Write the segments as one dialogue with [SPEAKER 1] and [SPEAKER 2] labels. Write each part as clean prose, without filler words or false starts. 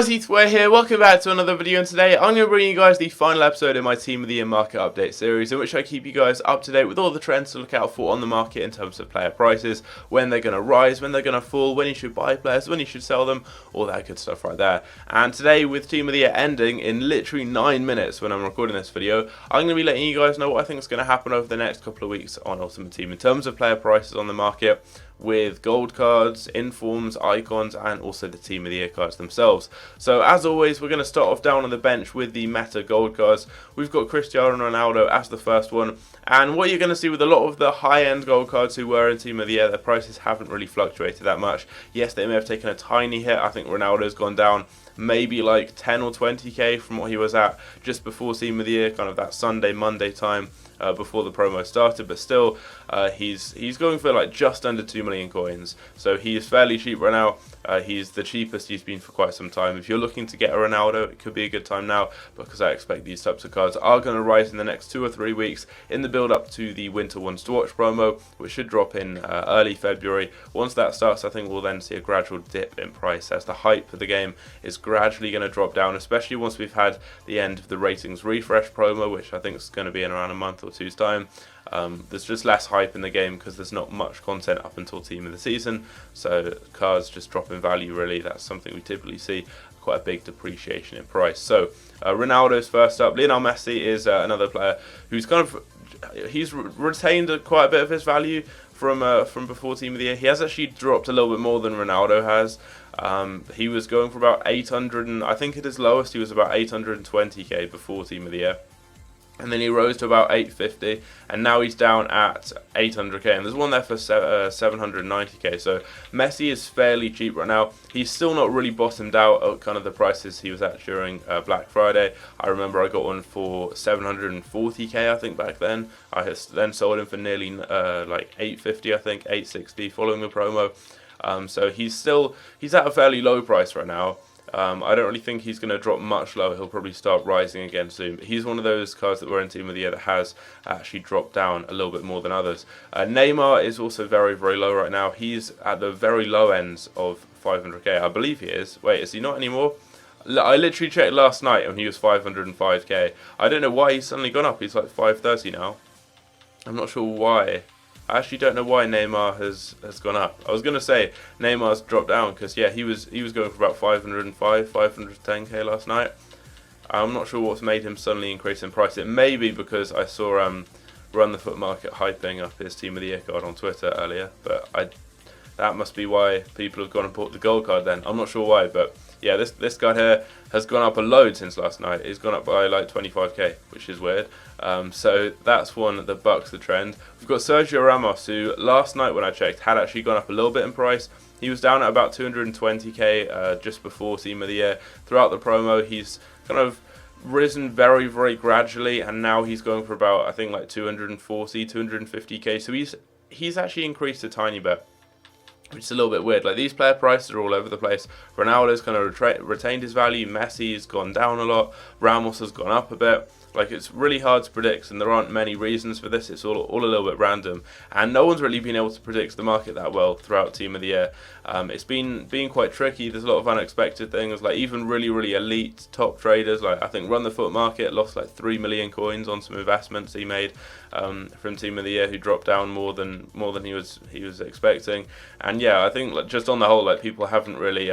[SPEAKER 1] guys, Ethan here, welcome back to another video, and today I'm going to bring you guys the final episode in my Team of the Year Market Update series, in which I keep you guys up to date with all the trends to look out for on the market in terms of player prices, when they're going to rise, when they're going to fall, when you should buy players, when you should sell them, all that good stuff right there. And today, with Team of the Year ending in literally 9 minutes when I'm recording this video, I'm going to be letting you guys know what I think is going to happen over the next couple of weeks on Ultimate Team in terms of player prices on the market, with gold cards, informs, icons, and also the Team of the Year cards themselves. So as always, we're going to start off down on the bench with the meta gold cards. We've got Cristiano Ronaldo as the first one, and what you're going to see with a lot of the high-end gold cards who were in Team of the Year, their prices haven't really fluctuated that much. Yes, they may have taken a tiny hit. I think Ronaldo's gone down maybe like 10 or 20k from what he was at just before Team of the Year, kind of that Sunday, Monday time. Before the promo started, but still he's going for like just under 2 million coins, so he is fairly cheap right now. He's the cheapest he's been for quite some time. If you're looking to get a Ronaldo, it could be a good time now, because I expect these types of cards are going to rise in the next 2 or 3 weeks in the build up to the Winter Ones to Watch promo, which should drop in early February. Once that starts, I think we'll then see a gradual dip in price as the hype for the game is gradually going to drop down, especially once we've had the end of the ratings refresh promo, which I think is going to be in around a month or two's time. There's just less hype in the game because there's not much content up until Team of the Season, so cards just drop in value really. That's something we typically see, quite a big depreciation in price. So Ronaldo's first up. Lionel Messi is another player who's kind of, he's retained quite a bit of his value from before Team of the Year. He has actually dropped a little bit more than Ronaldo has. He was going for about 800, and I think at his lowest he was about 820k before Team of the Year. And then he rose to about 850, and now he's down at 800k, and there's one there for 790k. So Messi is fairly cheap right now. He's still not really bottomed out at kind of the prices he was at during Black Friday. I remember I got one for 740k, I think, back then. I then sold him for nearly like 850, I think, 860 following the promo. So he's at a fairly low price right now. I don't really think he's going to drop much lower. He'll probably start rising again soon. But he's one of those cards that were in Team of the Year that has actually dropped down a little bit more than others. Neymar is also very, very low right now. He's at the very low ends of 500k. I believe he is. Wait, is he not anymore? I literally checked last night and he was 505k. I don't know why he's suddenly gone up. He's like 530 now. I'm not sure why. I actually don't know why Neymar has gone up. I was going to say Neymar's dropped down because, yeah, he was going for about 505, 510k last night. I'm not sure what's made him suddenly increase in price. It may be because I saw Run the Foot Market hyping up his Team of the Year card on Twitter earlier, but that must be why people have gone and bought the gold card then. I'm not sure why, but yeah, this guy here has gone up a load since last night. He's gone up by like 25k, which is weird. So that's one that bucks the trend. We've got Sergio Ramos, who last night when I checked had actually gone up a little bit in price. He was down at about 220k just before Team of the Year. Throughout the promo, he's kind of risen very, very gradually, and now he's going for about, I think, like 240, 250k. So he's actually increased a tiny bit, which is a little bit weird. Like, these player prices are all over the place. Ronaldo's kind of retained his value. Messi's gone down a lot. Ramos has gone up a bit. Like, it's really hard to predict, and there aren't many reasons for this. It's all a little bit random, and no one's really been able to predict the market that well throughout Team of the Year. It's been quite tricky. There's a lot of unexpected things, like even really, really elite top traders. Like, I think Run the Foot Market lost like 3 million coins on some investments he made from Team of the Year, who dropped down more than he was expecting. And yeah, I think like, just on the whole, like, people haven't really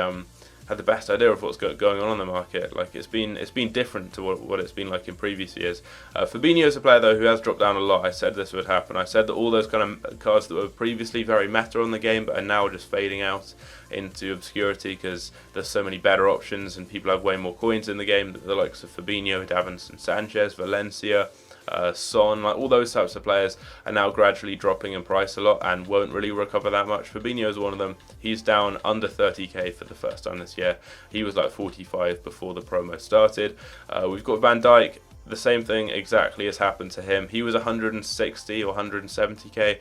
[SPEAKER 1] had the best idea of what's going on the market. Like, it's been different to what it's been like in previous years. Fabinho is a player though who has dropped down a lot. I said this would happen. I said that all those kind of cards that were previously very meta on the game but are now just fading out into obscurity because there's so many better options and people have way more coins in the game. The likes of Fabinho, Davinson Sanchez, Valencia, Son, like all those types of players are now gradually dropping in price a lot and won't really recover that much. Fabinho is one of them. He's down under 30k for the first time this year. He was like 45 before the promo started. We've got Van Dijk. The same thing exactly has happened to him. He was 160 or 170k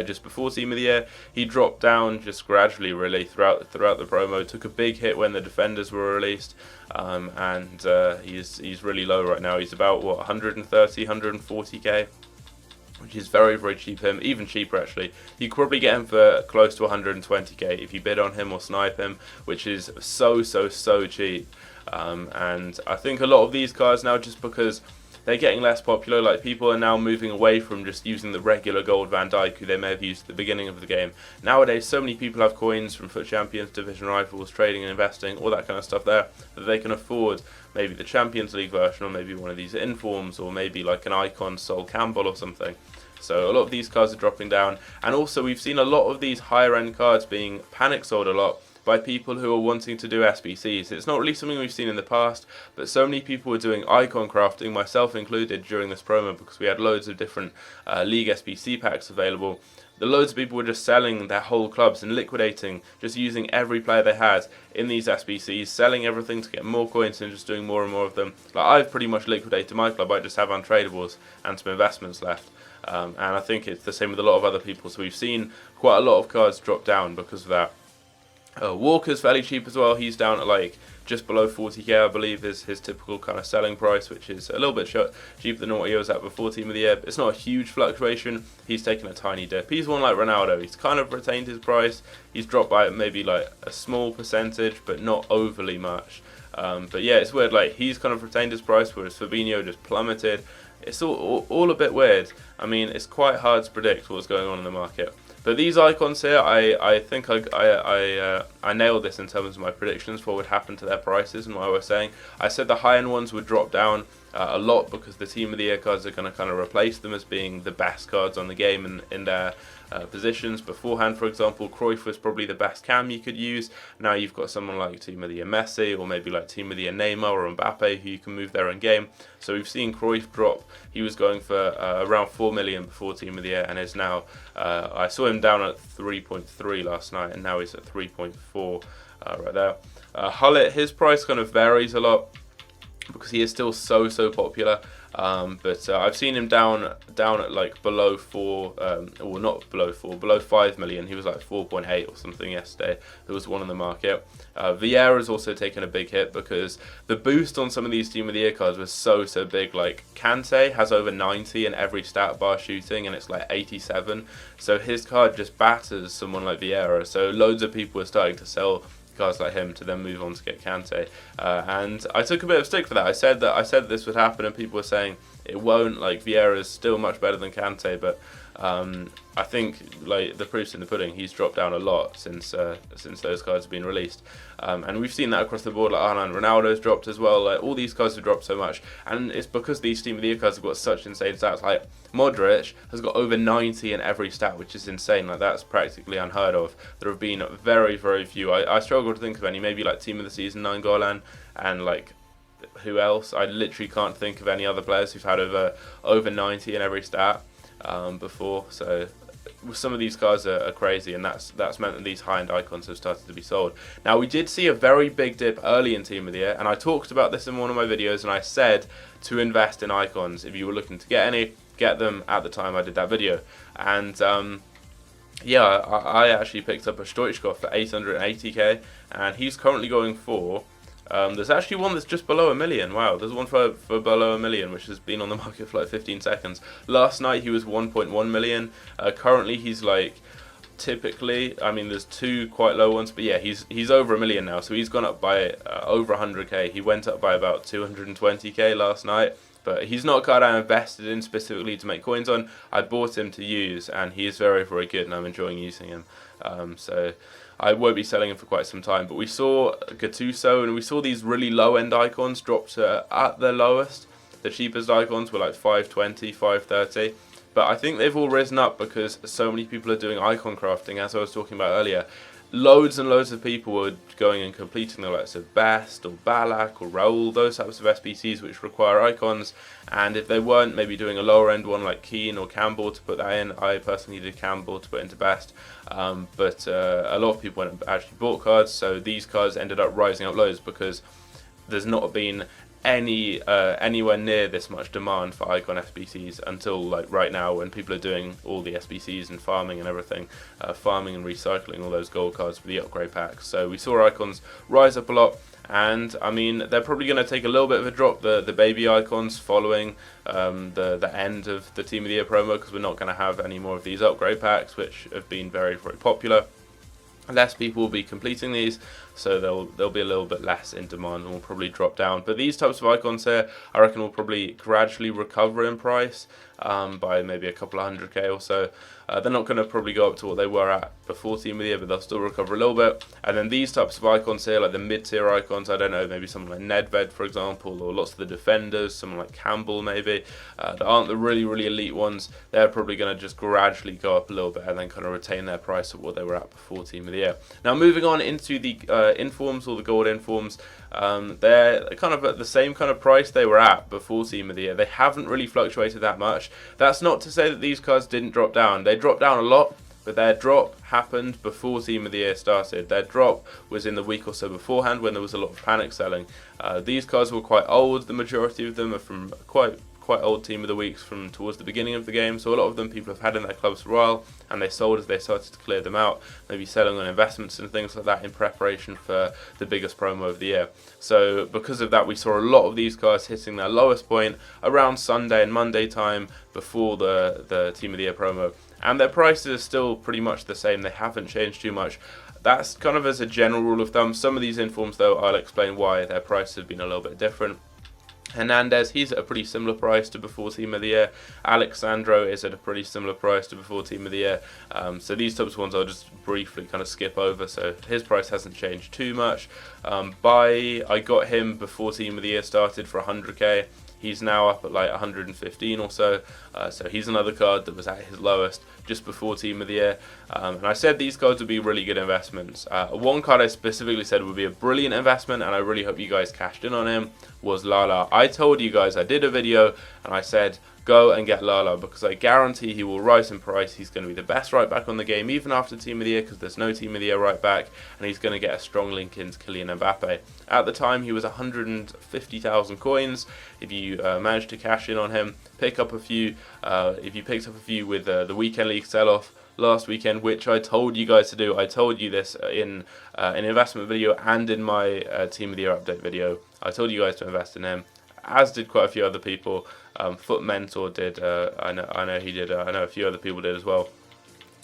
[SPEAKER 1] just before Team of the Year. He dropped down just gradually, really, throughout the promo. Took a big hit when the defenders were released, and he's really low right now. He's about, what, 130, 140k, which is very, very cheap. Even cheaper actually. You could probably get him for close to 120k if you bid on him or snipe him, which is so cheap. And I think a lot of these cards now, just because they're getting less popular, like people are now moving away from just using the regular gold Van Dijk who they may have used at the beginning of the game. Nowadays, so many people have coins from Foot Champions, Division Rivals, trading and investing, all that kind of stuff there, that they can afford maybe the Champions League version, or maybe one of these informs, or maybe like an Icon Sol Campbell or something. So a lot of these cards are dropping down, and also we've seen a lot of these higher end cards being panic sold a lot by people who are wanting to do SBCs. It's not really something we've seen in the past, but so many people were doing icon crafting, myself included, during this promo, because we had loads of different League SBC packs available. The loads of people were just selling their whole clubs and liquidating, just using every player they had in these SBCs, selling everything to get more coins and just doing more and more of them. Like, I've pretty much liquidated my club. I just have untradables and some investments left. And I think it's the same with a lot of other people. So we've seen quite a lot of cards drop down because of that. Walker's fairly cheap as well. He's down at like just below 40k, I believe, is his typical kind of selling price, which is a little bit cheaper than what he was at before Team of the Year. It's not a huge fluctuation. He's taken a tiny dip. He's one like Ronaldo. He's kind of retained his price. He's dropped by maybe like a small percentage, but not overly much. But yeah, it's weird. Like, he's kind of retained his price, whereas Fabinho just plummeted. It's all a bit weird. I mean, it's quite hard to predict what's going on in the market. But these icons here, I think I nailed this in terms of my predictions for what would happen to their prices and what I was saying. I said the high-end ones would drop down a lot because the Team of the Year cards are going to kind of replace them as being the best cards on the game in their positions. Beforehand, for example, Cruyff was probably the best cam you could use. Now you've got someone like Team of the Year Messi, or maybe like Team of the Year Neymar or Mbappe, who you can move their own game. So we've seen Cruyff drop. He was going for around 4 million before Team of the Year, and is now, I saw him down at 3.3 last night, and now he's at 3.4 right there. Hullet, his price kind of varies a lot because he is still so popular. But I've seen him down at like below 4, or not below 4, below 5 million. He was like 4.8 or something yesterday. There was one on the market. Vieira's also taken a big hit because the boost on some of these Team of the Year cards was so big. Like, Kante has over 90 in every stat bar shooting, and it's like 87. So his card just batters someone like Vieira. So loads of people are starting to sell guys like him to then move on to get Kante, and I took a bit of stick for that. I said this would happen, and people were saying it won't. Like, Vieira is still much better than Kante, but I think like the proof's in the pudding. He's dropped down a lot since those cards have been released, and we've seen that across the board. Like, Ronaldo's dropped as well. Like, all these cards have dropped so much, and it's because these Team of the Year cards have got such insane stats. Like, Modric has got over 90 in every stat, which is insane. Like, that's practically unheard of. There have been very few. I struggle to think of any. Maybe like Team of the Season 9 Golan, and like, who else? I literally can't think of any other players who've had over 90 in every stat before. So some of these cards are crazy, and that's meant that these high-end icons have started to be sold. Now, we did see a very big dip early in Team of the Year, and I talked about this in one of my videos, and I said to invest in icons. If you were looking to get any, get them at the time I did that video. And yeah, I actually picked up a Stoichkov for 880k, and he's currently going for there's actually one that's just below 1 million. Wow, there's one for below 1 million, which has been on the market for like 15 seconds. Last night he was 1.1 million. Currently he's like, typically, I mean, there's two quite low ones, but yeah, he's over 1 million now. So he's gone up by over 100k. He went up by about 220k last night. But he's not a card I invested in specifically to make coins on. I bought him to use, and he is very good, and I'm enjoying using him. So I won't be selling him for quite some time. But we saw Gattuso, and we saw these really low-end icons drop to at their lowest. The cheapest icons were like 520, 530. But I think they've all risen up because so many people are doing icon crafting, as I was talking about earlier. Loads and loads of people were going and completing the likes of Best or Balak or Raul, those types of SBCs which require icons. And if they weren't maybe doing a lower end one like Keane or Campbell to put that in, I personally did Campbell to put into Best. But a lot of people went and actually bought cards, so these cards ended up rising up loads because there's not been anywhere near this much demand for icon SBCs until like right now, when people are doing all the SBCs and farming and everything, farming and recycling all those gold cards for the upgrade packs. So we saw icons rise up a lot, and I mean, they're probably going to take a little bit of a drop, the baby icons, following the end of the Team of the Year promo, because we're not going to have any more of these upgrade packs which have been very popular. less people will be completing these, so they'll be a little bit less in demand and will probably drop down. But these types of icons here, I reckon, will probably gradually recover in price by maybe a couple of 100k or so. They're not going to probably go up to what they were at before Team of the Year, but they'll still recover a little bit. And then these types of icons here, like the mid-tier icons, I don't know, maybe someone like Nedved, for example, or lots of the defenders, someone like Campbell maybe, that aren't the really, really elite ones, they're probably going to just gradually go up a little bit and then kind of retain their price at what they were at before Team of the Year. Now, moving on into the informs, or the gold informs, they're kind of at the same kind of price they were at before Team of the Year. They haven't really fluctuated that much. That's not to say that these cards didn't drop down. They dropped down a lot, but their drop happened before Team of the Year started. Their drop was in the week or so beforehand when there was a lot of panic selling. These cards were quite old. The majority of them are from quite old Team of the Weeks from towards the beginning of the game, so a lot of them people have had in their clubs for a while, and they sold as they started to clear them out, maybe selling on investments and things like that in preparation for the biggest promo of the year. So because of that, we saw a lot of these cards hitting their lowest point around Sunday and Monday time before the Team of the Year promo, and their prices are still pretty much the same. They haven't changed too much. That's kind of as a general rule of thumb. Some of these informs, though, I'll explain why their prices have been a little bit different. Hernandez, he's at a pretty similar price to before Team of the Year. Alexandro is at a pretty similar price to before Team of the Year. So these types of ones I'll just briefly kind of skip over. So his price hasn't changed too much. I got him before Team of the Year started for 100k. He's now up at like 115 or so. So he's another card that was at his lowest just before Team of the Year. And I said these cards would be really good investments. One card I specifically said would be a brilliant investment, and I really hope you guys cashed in on him, was Lala. I told you guys, I did a video, and I said, go and get Lala, because I guarantee he will rise in price. He's going to be the best right back on the game, even after Team of the Year, because there's no Team of the Year right back, and he's going to get a strong link into Kylian Mbappe. At the time, he was 150,000 coins. If you managed to cash in on him, pick up a few. If you picked up a few with the Weekend League sell-off last weekend, which I told you guys to do. I told you this in an investment video and in my Team of the Year update video. I told you guys to invest in him, as did quite a few other people. Foot Mentor did. I know he did. I know a few other people did as well.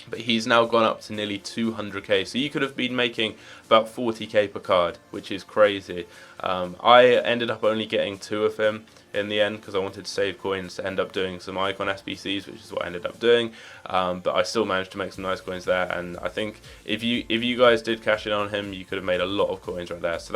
[SPEAKER 1] But he's now gone up to nearly 200k. So you could have been making about 40k per card, which is crazy. I ended up only getting 2 of him in the end because I wanted to save coins to end up doing some icon SBCs, which is what I ended up doing. But I still managed to make some nice coins there, and I think if you guys did cash in on him, you could have made a lot of coins right there. So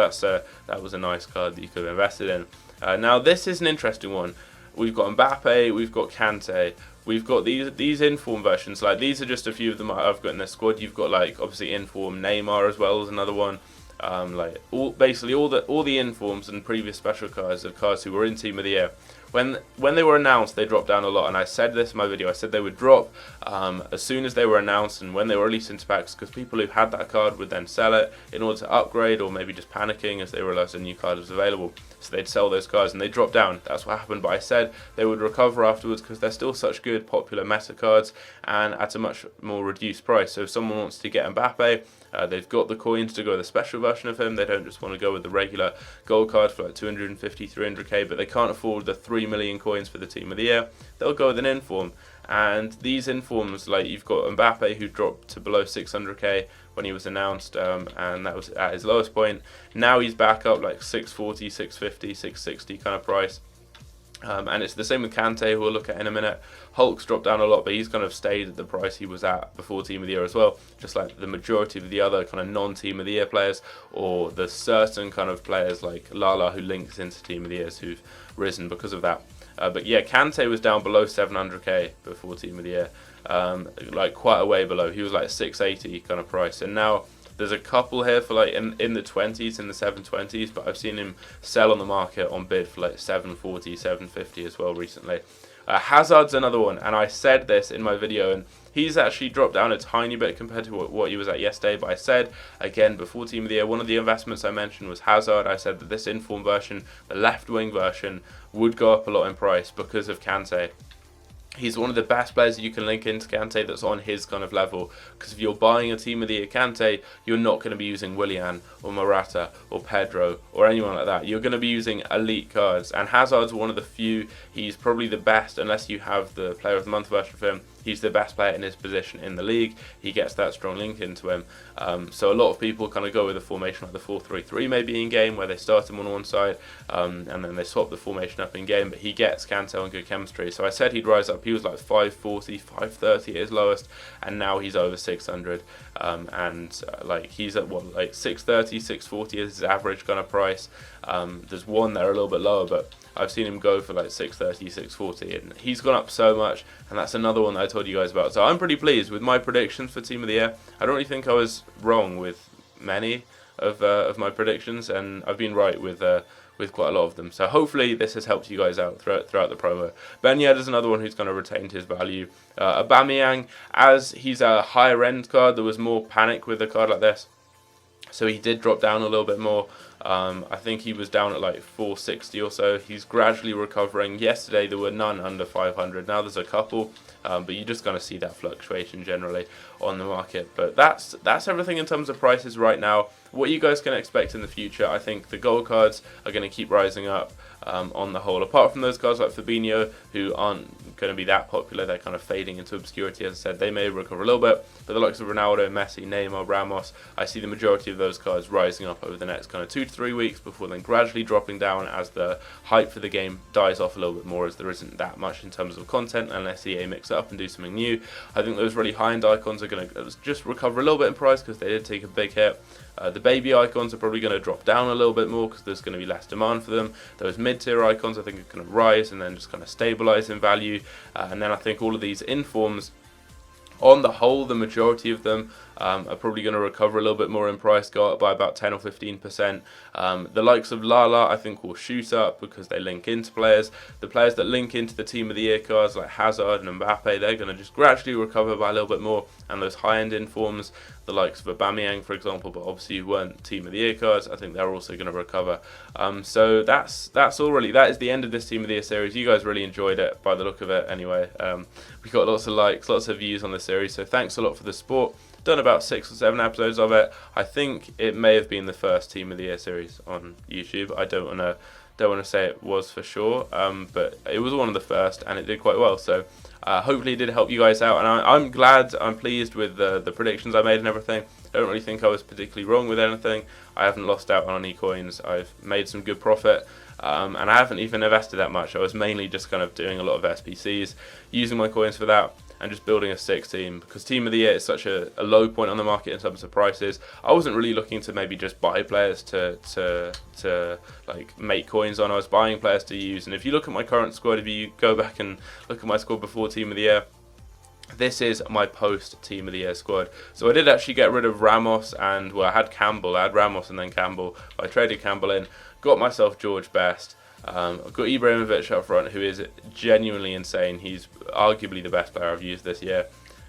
[SPEAKER 1] that was a nice card that you could have invested in. Now this is an interesting one. We've got Mbappe, we've got Kante, we've got these inform versions. Like, these are just a few of them I've got in this squad. You've got, like, obviously inform Neymar as well as another one. Like basically all the informs and previous special cards of cards who were in Team of the Year. When they were announced, they dropped down a lot, and I said this in my video. I said they would drop as soon as they were announced and when they were released into packs, because people who had that card would then sell it in order to upgrade, or maybe just panicking as they realised a new card was available. So they'd sell those cards and they dropped down. That's what happened. But I said they would recover afterwards because they're still such good popular meta cards and at a much more reduced price. So if someone wants to get Mbappe, they've got the coins to go with a special version of him. They don't just want to go with the regular gold card for like 250, 300k, but they can't afford the 3 million coins for the Team of the Year. They'll go with an inform. And these informs, like, you've got Mbappe, who dropped to below 600k when he was announced, and that was at his lowest point. Now he's back up like 640, 650, 660 kind of price. And it's the same with Kante, who we'll look at in a minute. Hulk's dropped down a lot, but he's kind of stayed at the price he was at before Team of the Year as well, just like the majority of the other kind of non-Team of the Year players, or the certain kind of players like Lala, who links into Team of the Years, who've risen because of that. But yeah, Kante was down below 700k before Team of the Year, like quite a way below. He was like 680 kind of price, and now there's a couple here for like in the 20s, in the 720s, but I've seen him sell on the market on bid for like 740, 750 as well recently. Hazard's another one, and I said this in my video, and he's actually dropped down a tiny bit compared to what he was at yesterday. But I said, again, before Team of the Year, one of the investments I mentioned was Hazard. I said that this inform version, the left wing version, would go up a lot in price because of Kante. He's one of the best players you can link into Kante that's on his kind of level. Because if you're buying a Team of the Year Kante, you're not going to be using Willian or Morata or Pedro or anyone like that. You're going to be using elite cards. And Hazard's one of the few. He's probably the best, unless you have the Player of the Month version of him. he's the best player in his position in the league. He gets that strong link into him. So a lot of people kind of go with a formation like the 4-3-3 maybe in game, where they start him on one side and then they swap the formation up in game. But he gets Kanté and good chemistry. So I said he'd rise up. He was like 540, 530 at his lowest, and now he's over 600. Like he's at what, like 630, 640 is his average kind of price. There's one there a little bit lower, but I've seen him go for like 630, 640, and he's gone up so much, and that's another one that I told you guys about. So I'm pretty pleased with my predictions for Team of the Year. I don't really think I was wrong with many of my predictions, and I've been right with quite a lot of them. So hopefully this has helped you guys out throughout the promo. Ben Yedder is another one who's going to retain his value. Aubameyang, as he's a higher end card, there was more panic with a card like this, so he did drop down a little bit more. I think he was down at like 460 or so. He's gradually recovering. Yesterday there were none under 500. Now there's a couple, but you're just going to see that fluctuation generally on the market. But that's everything in terms of prices right now. What you guys can expect in the future, I think the gold cards are going to keep rising up on the whole. Apart from those cards like Fabinho, who aren't going to be that popular, they're kind of fading into obscurity. As I said, they may recover a little bit, but the likes of Ronaldo, Messi, Neymar, Ramos, I see the majority of those cards rising up over the next kind of 2 to 3 weeks before then gradually dropping down as the hype for the game dies off a little bit more, as there isn't that much in terms of content unless EA mix it up and do something new. I think those really high-end icons are going to just recover a little bit in price because they did take a big hit. The baby icons are probably going to drop down a little bit more because there's going to be less demand for them. Those mid-tier icons I think are going to rise and then just kind of stabilize in value. And then I think all of these informs, on the whole, the majority of them are probably going to recover a little bit more in price, go up by about 10 or 15%. The likes of Lala, I think, will shoot up because they link into players. The players that link into the Team of the Year cards, like Hazard and Mbappe, they're going to just gradually recover by a little bit more. And those high-end informs, the likes of Aubameyang, for example, but obviously weren't Team of the Year cards, I think they're also going to recover. So that's all really. That is the end of this Team of the Year series. You guys really enjoyed it by the look of it anyway. We got lots of likes, lots of views on the series, so thanks a lot for the support. Done about 6 or 7 episodes of it. I think it may have been the first Team of the Year series on YouTube. I don't want to say it was for sure, but it was one of the first, and it did quite well. So hopefully it did help you guys out, and I'm glad, I'm pleased with the predictions I made and everything. I don't really think I was particularly wrong with anything. I haven't lost out on any coins. I've made some good profit, and I haven't even invested that much. I was mainly just kind of doing a lot of SPCs, using my coins for that, and just building a 6 team, because Team of the Year is such a low point on the market in terms of prices. I wasn't really looking to maybe just buy players to like make coins on. I was buying players to use, and if you look at my current squad, if you go back and look at my squad before Team of the Year, this is my post Team of the Year squad. So I did actually get rid of Ramos and, well, I had Campbell. I had Ramos and then Campbell. I traded Campbell in, got myself George Best. I've got Ibrahimovic up front, who is genuinely insane. He's arguably the best player I've used this year.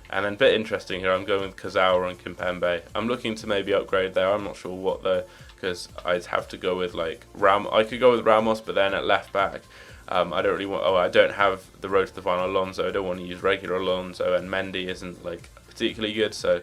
[SPEAKER 1] And then a bit interesting here, I'm going with Kazawa and Kimpembe. I'm looking to maybe upgrade there. I'm not sure what though, because I'd have to go with like I could go with Ramos, but then at left back, I don't really want. I don't have the road to the final Alonso. I don't want to use regular Alonso, and Mendy isn't like particularly good, so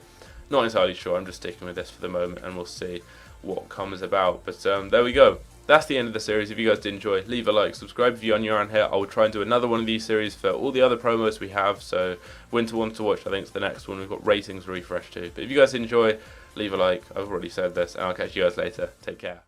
[SPEAKER 1] not entirely sure. I'm just sticking with this for the moment, and we'll see what comes about. But there we go. That's the end of the series. If you guys did enjoy, leave a like, subscribe if you're new around here. I will try and do another one of these series for all the other promos we have. So winter one to watch, I think, is the next one. We've got ratings refresh too. But if you guys enjoy, leave a like. I've already said this, and I'll catch you guys later. Take care.